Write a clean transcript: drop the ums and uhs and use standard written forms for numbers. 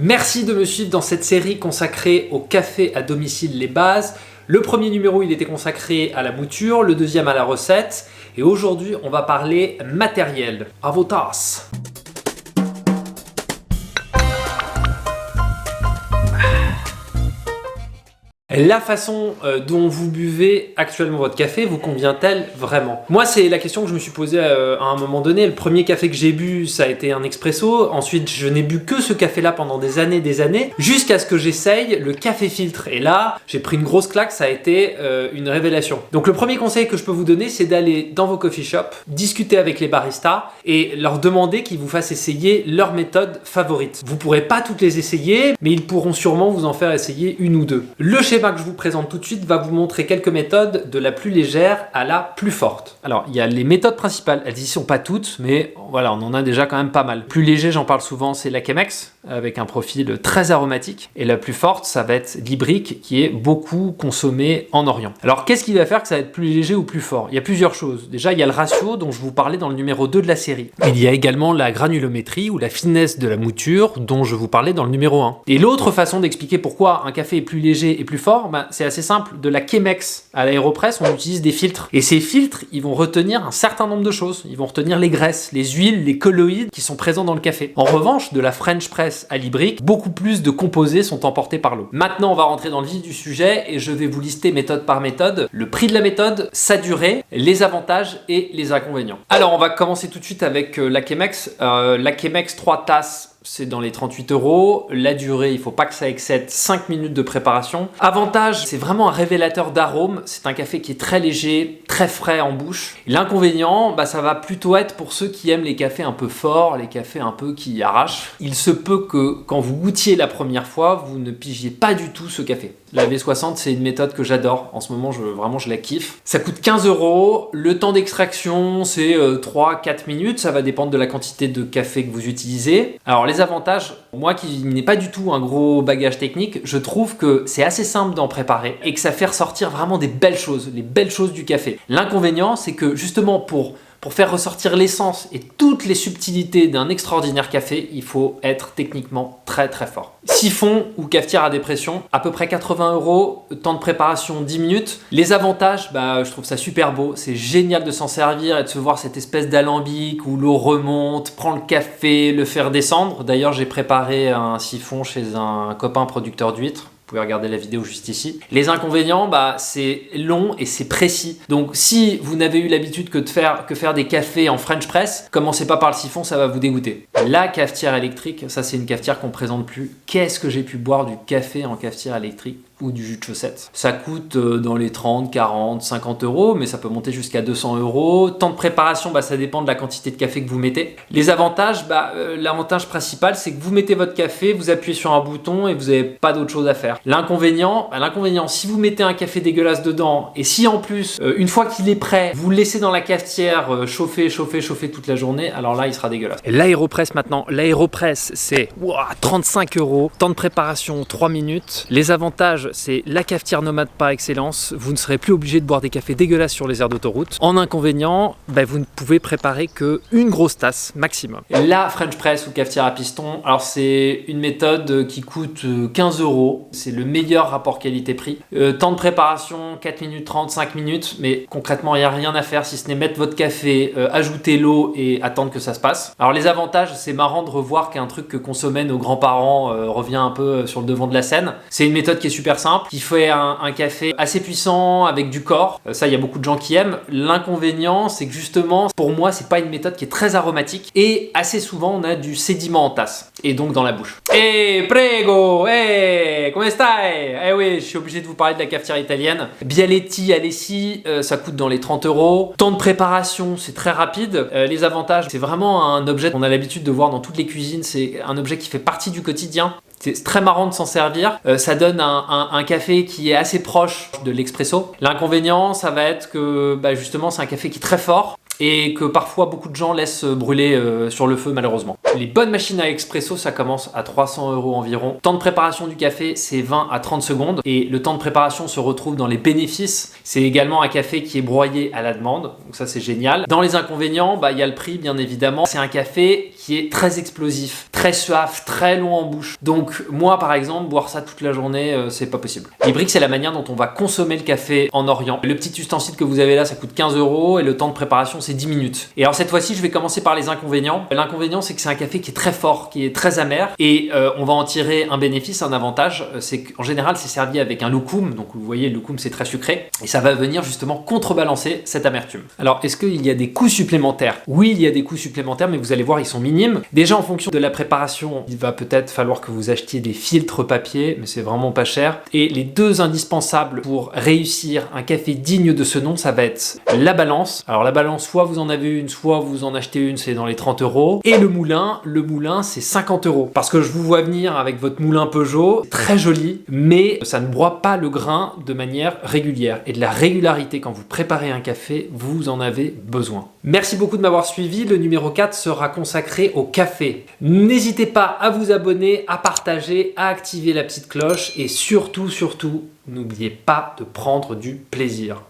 Merci de me suivre dans cette série consacrée au café à domicile, les bases. Le premier numéro, il était consacré à la mouture, le deuxième à la recette. Et aujourd'hui, on va parler matériel. À vos tasses. La façon dont vous buvez actuellement votre café vous convient-elle vraiment? Moi, c'est la question que je me suis posée à un moment donné. Le premier café que j'ai bu, ça a été un expresso. Ensuite, je n'ai bu que ce café-là pendant des années, jusqu'à ce que j'essaye le café filtre. Et là, j'ai pris une grosse claque, ça a été une révélation. Donc le premier conseil que je peux vous donner, c'est d'aller dans vos coffee shops, discuter avec les baristas et leur demander qu'ils vous fassent essayer leur méthode favorite. Vous pourrez pas toutes les essayer, mais ils pourront sûrement vous en faire essayer une ou deux. Le schéma que je vous présente tout de suite va vous montrer quelques méthodes de la plus légère à la plus forte. Alors, il y a les méthodes principales, elles y sont pas toutes, mais voilà, on en a déjà quand même pas mal. Plus léger, j'en parle souvent, c'est la Chemex, avec un profil très aromatique. Et la plus forte, ça va être l'Ibrick, qui est beaucoup consommé en Orient. Alors, qu'est-ce qui va faire que ça va être plus léger ou plus fort? Il y a plusieurs choses. Déjà, il y a le ratio dont je vous parlais dans le numéro 2 de la série. Il y a également la granulométrie ou la finesse de la mouture dont je vous parlais dans le numéro 1. Et l'autre façon d'expliquer pourquoi un café est plus léger et plus fort, c'est assez simple. De la Chemex à l'Aéropress, on utilise des filtres. Et ces filtres, ils vont retenir un certain nombre de choses. Ils vont retenir les graisses, les huiles, les colloïdes qui sont présents dans le café. En revanche, de la French Press à l'Ibrick, beaucoup plus de composés sont emportés par l'eau. Maintenant, on va rentrer dans le vif du sujet et je vais vous lister méthode par méthode, le prix de la méthode, sa durée, les avantages et les inconvénients. Alors, on va commencer tout de suite avec la Chemex. La Chemex 3 tasses, c'est dans les 38 €. La durée, il ne faut pas que ça excède 5 minutes de préparation. Avantage, c'est vraiment un révélateur d'arôme. C'est un café qui est très léger, très frais en bouche. L'inconvénient, ça va plutôt être pour ceux qui aiment les cafés un peu forts, les cafés un peu qui arrachent. Il se peut que quand vous goûtiez la première fois, vous ne pigiez pas du tout ce café. La V60, c'est une méthode que j'adore. En ce moment, vraiment, je la kiffe. Ça coûte 15 €. Le temps d'extraction, c'est 3-4 minutes. Ça va dépendre de la quantité de café que vous utilisez. Alors, les avantages, moi qui n'ai pas du tout un gros bagage technique, je trouve que c'est assez simple d'en préparer et que ça fait ressortir vraiment des belles choses, les belles choses du café. L'inconvénient, c'est que justement pour faire ressortir l'essence et toutes les subtilités d'un extraordinaire café, il faut être techniquement très très fort. Siphon ou cafetière à dépression, à peu près 80 €, temps de préparation 10 minutes. Les avantages, je trouve ça super beau, c'est génial de s'en servir et de se voir cette espèce d'alambic où l'eau remonte, prend le café, le faire descendre. D'ailleurs, j'ai préparé un siphon chez un copain producteur d'huîtres. Vous pouvez regarder la vidéo juste ici. Les inconvénients, c'est long et c'est précis. Donc si vous n'avez eu l'habitude que faire des cafés en French Press, commencez pas par le siphon, ça va vous dégoûter. La cafetière électrique, ça c'est une cafetière qu'on présente plus. Qu'est-ce que j'ai pu boire du café en cafetière électrique ou du jus de chaussette? Ça coûte dans les 30, 40, 50 €, mais ça peut monter jusqu'à 200 €. Temps de préparation, ça dépend de la quantité de café que vous mettez. Les avantages, l'avantage principal, c'est que vous mettez votre café, vous appuyez sur un bouton et vous n'avez pas d'autre chose à faire. L'inconvénient, si vous mettez un café dégueulasse dedans et si en plus, une fois qu'il est prêt, vous le laissez dans la cafetière chauffer toute la journée, alors là, il sera dégueulasse. L'Aéropress maintenant, l'Aéropress, c'est 35 €. Temps de préparation, 3 minutes. Les avantages, c'est la cafetière nomade par excellence. Vous ne serez plus obligé de boire des cafés dégueulasses sur les aires d'autoroute. En inconvénient, vous ne pouvez préparer qu'une grosse tasse maximum. La French Press ou cafetière à piston, alors c'est une méthode qui coûte 15 €. C'est le meilleur rapport qualité-prix. Temps de préparation, 4 minutes 30, 5 minutes, mais concrètement, il n'y a rien à faire si ce n'est mettre votre café, ajouter l'eau et attendre que ça se passe. Alors les avantages, c'est marrant de revoir qu'un truc que consommaient nos grands-parents revient un peu sur le devant de la scène. C'est une méthode qui est super simple, qui fait un café assez puissant avec du corps. Ça, il y a beaucoup de gens qui aiment. L'inconvénient, c'est que justement, pour moi, c'est pas une méthode qui est très aromatique et assez souvent, on a du sédiment en tasse et donc dans la bouche. Prego, come stai? Oui, je suis obligé de vous parler de la cafetière italienne. Bialetti, Alessi, ça coûte dans les 30 €. Temps de préparation, c'est très rapide. Les avantages, c'est vraiment un objet qu'on a l'habitude de voir dans toutes les cuisines. C'est un objet qui fait partie du quotidien. C'est très marrant de s'en servir. Ça donne un café qui est assez proche de l'expresso. L'inconvénient, ça va être que justement, c'est un café qui est très fort et que parfois beaucoup de gens laissent brûler sur le feu malheureusement. Les bonnes machines à expresso, ça commence à 300 € environ. Temps de préparation du café, c'est 20 à 30 secondes et le temps de préparation se retrouve dans les bénéfices. C'est également un café qui est broyé à la demande, donc ça c'est génial. Dans les inconvénients, il y a le prix bien évidemment. C'est un café qui est très explosif, très suave, très long en bouche. Donc moi par exemple, boire ça toute la journée, c'est pas possible. Les bricks, c'est la manière dont on va consommer le café en Orient. Le petit ustensile que vous avez là, ça coûte 15 € et le temps de préparation, c'est 10 minutes. Et alors cette fois-ci, je vais commencer par les inconvénients. L'inconvénient, c'est que c'est un café qui est très fort, qui est très amer, et on va en tirer un bénéfice, un avantage, c'est qu'en général, c'est servi avec un loukoum. Donc vous voyez, le loukoum, c'est très sucré, et ça va venir justement contrebalancer cette amertume. Alors, est-ce qu'il y a des coûts supplémentaires? Oui, il y a des coûts supplémentaires, mais vous allez voir, ils sont minimes. Déjà, en fonction de la préparation, il va peut-être falloir que vous achetiez des filtres papier, mais c'est vraiment pas cher. Et les deux indispensables pour réussir un café digne de ce nom, ça va être la balance. Alors la balance, soit vous en avez une, soit vous en achetez une, c'est dans les 30 €. Et le moulin, c'est 50 €. Parce que je vous vois venir avec votre moulin Peugeot, très joli, mais ça ne broie pas le grain de manière régulière. Et de la régularité quand vous préparez un café, vous en avez besoin. Merci beaucoup de m'avoir suivi. Le numéro 4 sera consacré au café. N'hésitez pas à vous abonner, à partager, à activer la petite cloche et surtout, n'oubliez pas de prendre du plaisir.